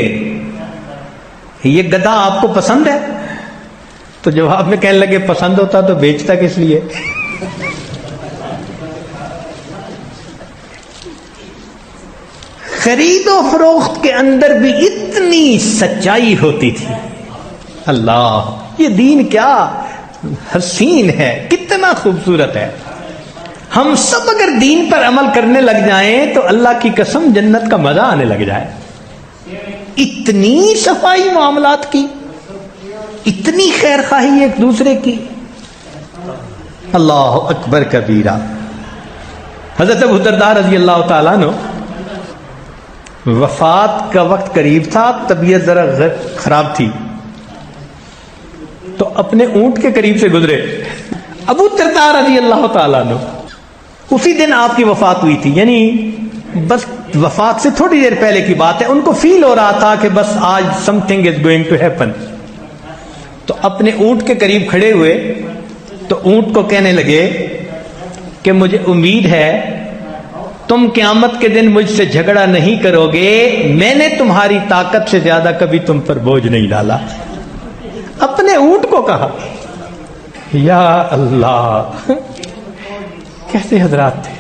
یہ گدھا آپ کو پسند ہے؟ تو جواب میں کہنے لگے پسند ہوتا تو بیچتا کس لیے؟ خرید و فروخت کے اندر بھی اتنی سچائی ہوتی تھی۔ اللہ، یہ دین کیا حسین ہے، کتنا خوبصورت ہے۔ ہم سب اگر دین پر عمل کرنے لگ جائیں تو اللہ کی قسم جنت کا مزہ آنے لگ جائے۔ اتنی صفائی معاملات کی، اتنی خیر خواہی ایک دوسرے کی، اللہ اکبر کبیرہ۔ حضرت ابو درداء رضی اللہ تعالیٰ عنہ، وفات کا وقت قریب تھا، طبیعت ذرا خراب تھی، تو اپنے اونٹ کے قریب سے گزرے ابو درداء رضی اللہ تعالیٰ عنہ۔ اسی دن آپ کی وفات ہوئی تھی، یعنی بس وفات سے تھوڑی دیر پہلے کی بات ہے۔ ان کو فیل ہو رہا تھا کہ بس آج something is going to happen. تو اپنے اونٹ کے قریب کھڑے ہوئے تو اونٹ کو کہنے لگے کہ مجھے امید ہے تم قیامت کے دن مجھ سے جھگڑا نہیں کرو گے، میں نے تمہاری طاقت سے زیادہ کبھی تم پر بوجھ نہیں ڈالا۔ اپنے اونٹ کو کہا۔ یا اللہ، کیسے حضرات تھے!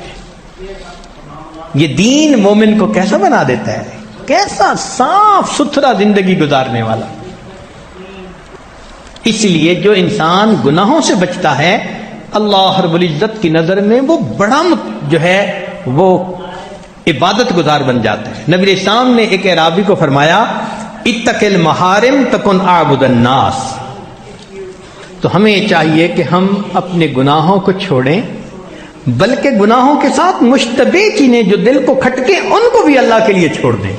یہ دین مومن کو کیسا بنا دیتا ہے، کیسا صاف ستھرا زندگی گزارنے والا۔ اس لیے جو انسان گناہوں سے بچتا ہے، اللہ رب العزت کی نظر میں وہ بڑا جو ہے وہ عبادت گزار بن جاتا ہے۔ نبی علیہ السلام نے ایک اعرابی کو فرمایا، اتق المحارم تکن اعبد الناس۔ تو ہمیں یہ چاہیے کہ ہم اپنے گناہوں کو چھوڑیں، بلکہ گناہوں کے ساتھ مشتبہ چیزیں جو دل کو کھٹکے ان کو بھی اللہ کے لیے چھوڑ دیں۔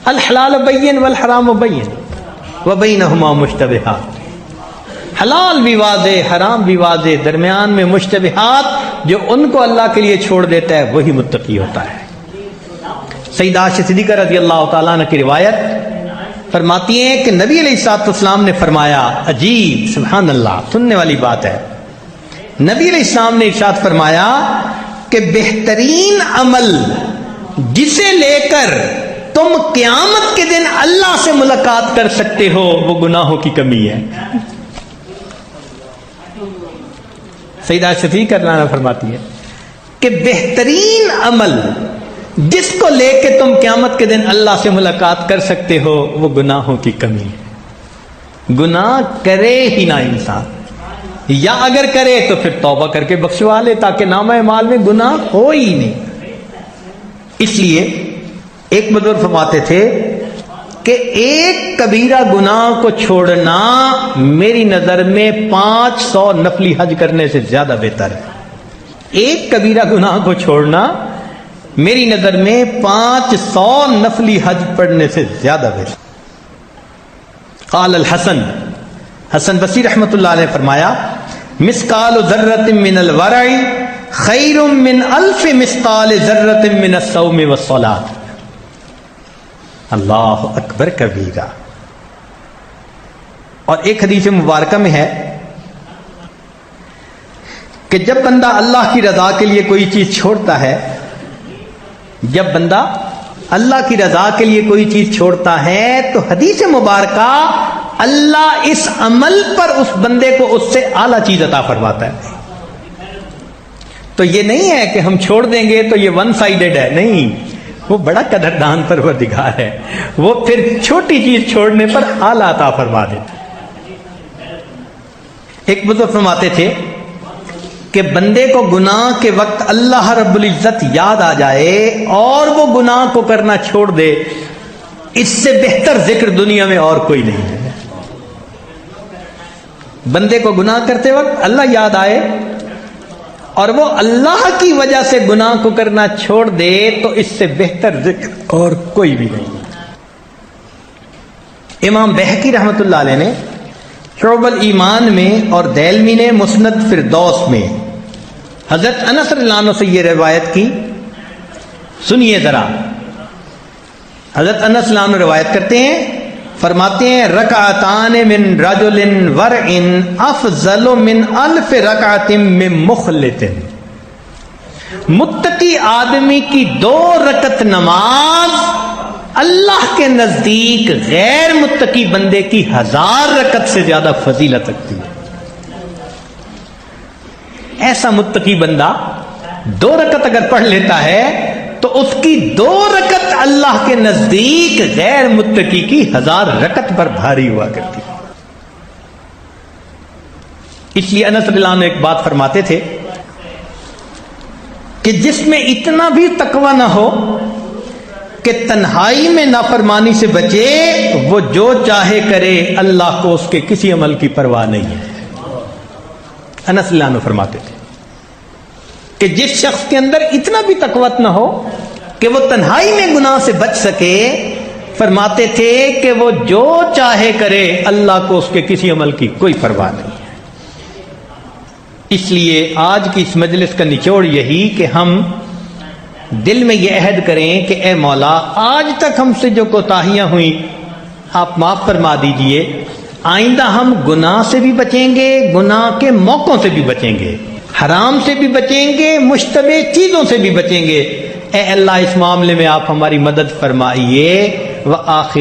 الحلال بین والحرام بین وبینہما مشتبہات، حلال بھی واضح، حرام بھی واضح، درمیان میں مشتبہات، جو ان کو اللہ کے لیے چھوڑ دیتا ہے وہی متقی ہوتا ہے۔ سیدہ عائشہ صدیقہ رضی اللہ تعالیٰ عنہ کی روایت فرماتی ہیں کہ نبی علیہ الصلوۃ والسلام نے فرمایا، عجیب، سبحان اللہ، سننے والی بات ہے، نبی علیہ السلام نے ارشاد فرمایا کہ بہترین عمل جسے لے کر تم قیامت کے دن اللہ سے ملاقات کر سکتے ہو وہ گناہوں کی کمی ہے۔ سیدہ شفیق کرنا فرماتی ہے کہ بہترین عمل جس کو لے کے تم قیامت کے دن اللہ سے ملاقات کر سکتے ہو وہ گناہوں کی کمی ہے۔ گناہ کرے ہی نہ انسان، یا اگر کرے تو پھر توبہ کر کے بخشوا لے تاکہ نامہ اعمال میں گناہ ہو ہی نہیں۔ اس لیے ایک بزرگ فرماتے تھے کہ ایک کبیرہ گناہ کو چھوڑنا میری نظر میں 500 نفلی حج کرنے سے زیادہ بہتر ہے۔ ایک کبیرہ گناہ کو چھوڑنا میری نظر میں 500 نفلی حج پڑھنے سے زیادہ بہتر۔ قال الحسن، حسن بصری رحمۃ اللہ علیہ فرمایا، مثقال ذرۃ من الورع خیر من الف مثقال ذرۃ من الصوم والصلاۃ۔ اللہ اکبر کبیرہ۔ اور ایک حدیث مبارکہ میں ہے کہ جب بندہ اللہ کی رضا کے لیے کوئی چیز چھوڑتا ہے، جب بندہ اللہ کی رضا کے لیے کوئی چیز چھوڑتا ہے تو حدیث مبارکہ اللہ اس عمل پر اس بندے کو اس سے اعلیٰ چیز عطا فرماتا ہے۔ تو یہ نہیں ہے کہ ہم چھوڑ دیں گے تو یہ ون سائیڈڈ ہے، نہیں، وہ بڑا قدردان پروردگار ہے، وہ پھر چھوٹی چیز چھوڑنے پر اعلیٰ عطا فرما دیتا ہے۔ ایک بزرگ فرماتے تھے کہ بندے کو گناہ کے وقت اللہ رب العزت یاد آ جائے اور وہ گناہ کو کرنا چھوڑ دے، اس سے بہتر ذکر دنیا میں اور کوئی نہیں ہے۔ بندے کو گناہ کرتے وقت اللہ یاد آئے اور وہ اللہ کی وجہ سے گناہ کو کرنا چھوڑ دے تو اس سے بہتر ذکر اور کوئی بھی نہیں۔ امام بہقی رحمۃ اللہ علیہ نے شعب الایمان میں اور دیلمی نے مسند فردوس میں حضرت انس رضی اللہ عنہ سے یہ روایت کی، سنیے ذرا۔ حضرت انس رضی اللہ عنہ روایت کرتے ہیں، فرماتے ہیں رکعتان من رجل ورع افضل من الف رکعت من مخلط۔ متقی آدمی کی 2 رکعت نماز اللہ کے نزدیک غیر متقی بندے کی 1000 رکعت سے زیادہ فضیلت رکھتی ہے۔ ایسا متقی بندہ 2 رکعت اگر پڑھ لیتا ہے تو اس کی 2 رکعت اللہ کے نزدیک غیر متقی کی 1000 رکعت پر بھاری ہوا کرتی۔ اس لیے انس رضی اللہ عنہ ایک بات فرماتے تھے کہ جس میں اتنا بھی تقوی نہ ہو کہ تنہائی میں نافرمانی سے بچے، وہ جو چاہے کرے، اللہ کو اس کے کسی عمل کی پرواہ نہیں ہے۔ انس رضی اللہ عنہ فرماتے تھے کہ جس شخص کے اندر اتنا بھی تقویٰ نہ ہو کہ وہ تنہائی میں گناہ سے بچ سکے، فرماتے تھے کہ وہ جو چاہے کرے، اللہ کو اس کے کسی عمل کی کوئی پرواہ نہیں ہے۔ اس لیے آج کی اس مجلس کا نچوڑ یہی کہ ہم دل میں یہ عہد کریں کہ اے مولا، آج تک ہم سے جو کوتاہیاں ہوئیں آپ معاف فرما دیجئے، آئندہ ہم گناہ سے بھی بچیں گے، گناہ کے موقعوں سے بھی بچیں گے، حرام سے بھی بچیں گے، مشتبہ چیزوں سے بھی بچیں گے۔ اے اللہ اس معاملے میں آپ ہماری مدد فرمائیے۔ وآخر